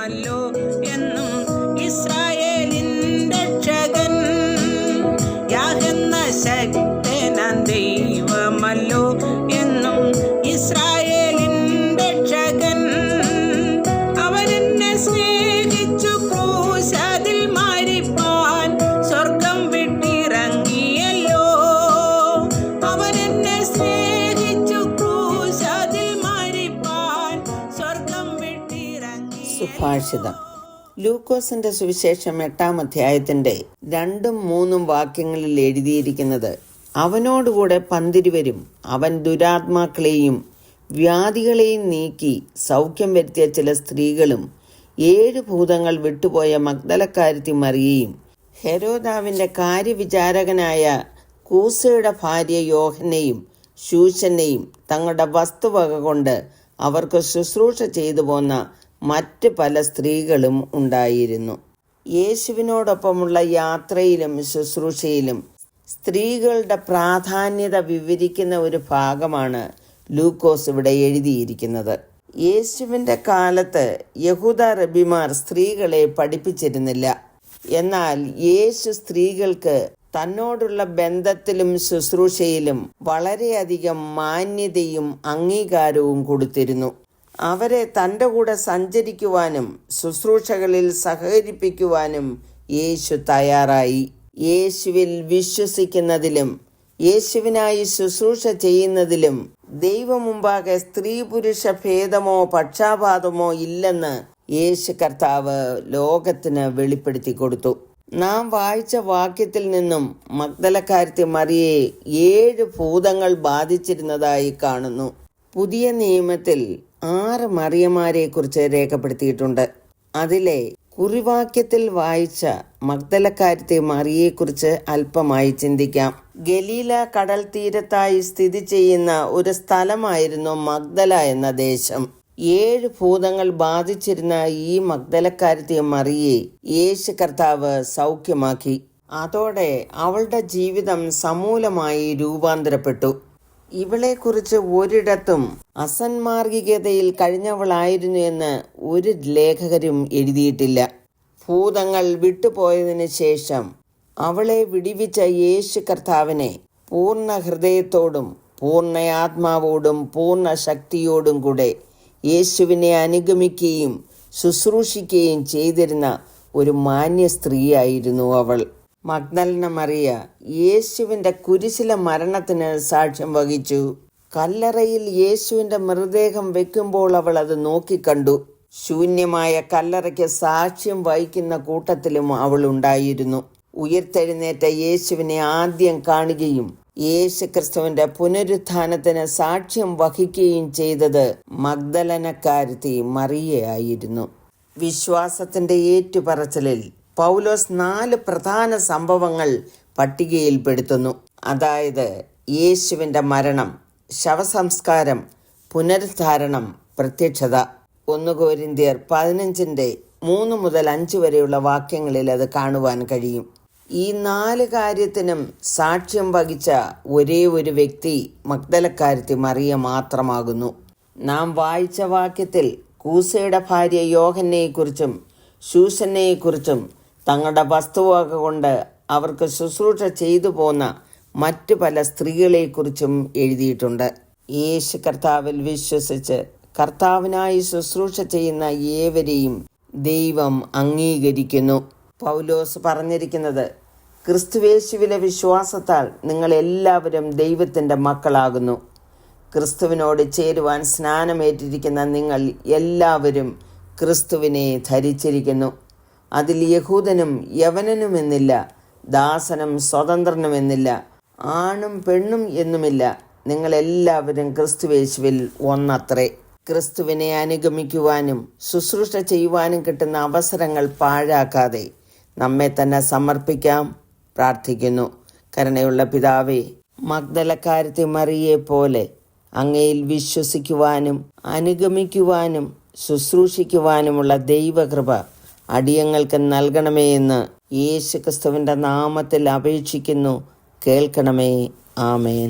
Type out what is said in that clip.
ദൈവമല്ലോ എന്നും ഇസ്രായേലിൻ രക്ഷകൻ. യാഹെന്ന ശക്തനാം ദൈവമല്ലോ എന്നും ഇസ്രായേലിൻ രക്ഷകൻ. അവനെന്നെ സ്നേഹിച്ചു ക്രൂശിൽ മരിപ്പാൻ സ്വർഗം വിട്ടിറങ്ങിയല്ലോ. അവനെന്നെ സ്നേഹിച്ചു ക്രൂശിൽ മരിപ്പാൻ സ്വർഗം വിട്ടിറങ്ങി. സുഭാഷിതം. ലൂക്കോസിന്റെ സുവിശേഷം 8-ാം അധ്യായത്തിന്റെ 2-3 വാക്യങ്ങളിൽ എഴുതിയിരിക്കുന്നത്, അവനോടുകൂടെ പന്തിരുവരും അവൻ ദുരാത്മാക്കളെയും വ്യാധികളെയും നീക്കി സൗഖ്യം വരുത്തിയ ചില സ്ത്രീകളും 7 ഭൂതങ്ങൾ വിട്ടുപോയ മഗ്ദലക്കാരത്തി മറിയയും ഹെരോദാവിന്റെ കാര്യവിചാരകനായ കൂസയുടെ ഭാര്യ യോഹന്നയും ശൂശന്നെയും തങ്ങളുടെ വസ്തുവക കൊണ്ട് അവർക്ക് ശുശ്രൂഷ ചെയ്തു പോന്ന മറ്റ് പല സ്ത്രീകളും ഉണ്ടായിരുന്നു. യേശുവിനോടൊപ്പമുള്ള യാത്രയിലും ശുശ്രൂഷയിലും സ്ത്രീകളുടെ പ്രാധാന്യത വിവരിക്കുന്ന ഒരു ഭാഗമാണ് ലൂക്കോസ് ഇവിടെ എഴുതിയിരിക്കുന്നത്. യേശുവിൻ്റെ കാലത്ത് യഹൂദ റബിമാർ സ്ത്രീകളെ പഠിപ്പിച്ചിരുന്നില്ല. എന്നാൽ യേശു സ്ത്രീകൾക്ക് തന്നോടുള്ള ബന്ധത്തിലും ശുശ്രൂഷയിലും വളരെയധികം മാന്യതയും അംഗീകാരവും കൊടുത്തിരുന്നു. അവരെ തൻ്റെ കൂടെ സഞ്ചരിക്കുവാനും ശുശ്രൂഷകളിൽ സഹകരിപ്പിക്കുവാനും യേശു തയ്യാറായി. യേശുവിൽ വിശ്വസിക്കുന്നതിലും യേശുവിനായി ശുശ്രൂഷ ചെയ്യുന്നതിലും ദൈവമുമ്പാകെ സ്ത്രീ പുരുഷ ഭേദമോ പക്ഷാപാതമോ ഇല്ലെന്ന് യേശു കർത്താവ് ലോകത്തിന് വെളിപ്പെടുത്തി കൊടുത്തു. നാം വായിച്ച വാക്യത്തിൽ നിന്നും മഗ്ദലക്കാരത്തി മറിയയെ 7 ഭൂതങ്ങൾ ബാധിച്ചിരുന്നതായി കാണുന്നു. പുതിയ നിയമത്തിൽ 6 മറിയമാരെ കുറിച്ച് രേഖപ്പെടുത്തിയിട്ടുണ്ട്. അതിലെ കുറിവാക്യത്തിൽ വായിച്ച മഗ്ദലക്കാരത്തി മറിയയെക്കുറിച്ച് അല്പമായി ചിന്തിക്കാം. ഗലീല കടൽ തീരത്തായി സ്ഥിതി ചെയ്യുന്ന ഒരു സ്ഥലമായിരുന്നു മഗ്ദല എന്ന ദേശം. 7 ഭൂതങ്ങൾ ബാധിച്ചിരുന്ന ഈ മഗ്ദലക്കാരത്തി മറിയയെ യേശു കർത്താവ് സൗഖ്യമാക്കി. അതോടെ അവളുടെ ജീവിതം സമൂലമായി രൂപാന്തരപ്പെട്ടു. ഇവളെക്കുറിച്ച് ഒരിടത്തും അസന്മാർഗികതയിൽ കഴിഞ്ഞവളായിരുന്നു എന്ന് ഒരു ലേഖകരും എഴുതിയിട്ടില്ല. ഭൂതങ്ങൾ വിട്ടുപോയതിന് ശേഷം അവളെ വിടിവിച്ച യേശു കർത്താവിനെ പൂർണ്ണ ഹൃദയത്തോടും പൂർണ്ണ ആത്മാവോടും പൂർണ്ണ ശക്തിയോടും കൂടെ യേശുവിനെ അനുഗമിക്കുകയും ശുശ്രൂഷിക്കുകയും ചെയ്തിരുന്ന ഒരു മാന്യ സ്ത്രീയായിരുന്നു അവൾ. മഗ്ദലന മറിയ യേശുവിൻ്റെ കുരിശിലെ മരണത്തിന് സാക്ഷ്യം വഹിച്ചു. കല്ലറയിൽ യേശുവിൻ്റെ മൃതദേഹം വെക്കുമ്പോൾ അവൾ അത് നോക്കിക്കണ്ടു. ശൂന്യമായ കല്ലറയ്ക്ക് സാക്ഷ്യം വഹിക്കുന്ന കൂട്ടത്തിലും അവൾ ഉണ്ടായിരുന്നു. ഉയർത്തെഴുന്നേറ്റ യേശുവിനെ ആദ്യം കാണുകയും യേശു ക്രിസ്തുവിന്റെ പുനരുത്ഥാനത്തിന് സാക്ഷ്യം വഹിക്കുകയും ചെയ്തത് മഗ്ദലനക്കാരത്തി മറിയയായിരുന്നു. വിശ്വാസത്തിന്റെ ഏറ്റുപറച്ചിലിൽ പൗലോസ് 4 പ്രധാന സംഭവങ്ങൾ പട്ടികയിൽപ്പെടുത്തുന്നു. അതായത് യേശുവിൻ്റെ മരണം, ശവസംസ്കാരം, പുനരുദ്ധാരണം, പ്രത്യക്ഷത. 1 കൊരിന്ത്യർ 15:3-5 വരെയുള്ള വാക്യങ്ങളിൽ അത് കാണുവാൻ കഴിയും. ഈ 4 കാര്യത്തിനും സാക്ഷ്യം വഹിച്ച ഒരേ ഒരു വ്യക്തി മഗ്ദലക്കാരത്തി മറിയ മാത്രമാകുന്നു. നാം വായിച്ച വാക്യത്തിൽ കൂസയുടെ ഭാര്യ യോഹന്നയെക്കുറിച്ചും ശൂശന്നയെക്കുറിച്ചും തങ്ങളുടെ വസ്തുവക കൊണ്ട് അവർക്ക് ശുശ്രൂഷ ചെയ്തു പോന്ന മറ്റു പല സ്ത്രീകളെക്കുറിച്ചും എഴുതിയിട്ടുണ്ട്. യേശു കർത്താവിൽ വിശ്വസിച്ച് കർത്താവിനായി ശുശ്രൂഷ ചെയ്യുന്ന ഏവരെയും ദൈവം അംഗീകരിക്കുന്നു. പൗലോസ് പറഞ്ഞിരിക്കുന്നത്, ക്രിസ്തുവേശുവിലെ വിശ്വാസത്താൽ നിങ്ങൾ എല്ലാവരും ദൈവത്തിൻ്റെ മക്കളാകുന്നു. ക്രിസ്തുവിനോട് ചേരുവാൻ സ്നാനമേറ്റിരിക്കുന്ന നിങ്ങൾ എല്ലാവരും ക്രിസ്തുവിനെ ധരിച്ചിരിക്കുന്നു. അതിൽ യഹൂദനും യവനനുമെന്നില്ല, ദാസനും സ്വതന്ത്രനുമെന്നില്ല, ആണും പെണ്ണും എന്നുമില്ല. നിങ്ങളെല്ലാവരും ക്രിസ്തുവേശുവിൽ ഒന്നത്രേ. ക്രിസ്തുവിനെ അനുഗമിക്കുവാനും ശുശ്രൂഷ ചെയ്യുവാനും കിട്ടുന്ന അവസരങ്ങൾ പാഴാക്കാതെ നമ്മെ തന്നെ സമർപ്പിക്കാം. പ്രാർത്ഥിക്കുന്നു. കരുണയുള്ള പിതാവേ, മഗ്ദലക്കാരത്തി മറിയെ പോലെ അങ്ങയിൽ വിശ്വസിക്കുവാനും അനുഗമിക്കുവാനും ശുശ്രൂഷിക്കുവാനുമുള്ള ദൈവകൃപ അടിയങ്ങൾക്ക് നൽകണമേ എന്ന് യേശു ക്രിസ്തുവിൻ്റെ നാമത്തിൽ അപേക്ഷിക്കുന്നു. കേൾക്കണമേ. ആമേൻ.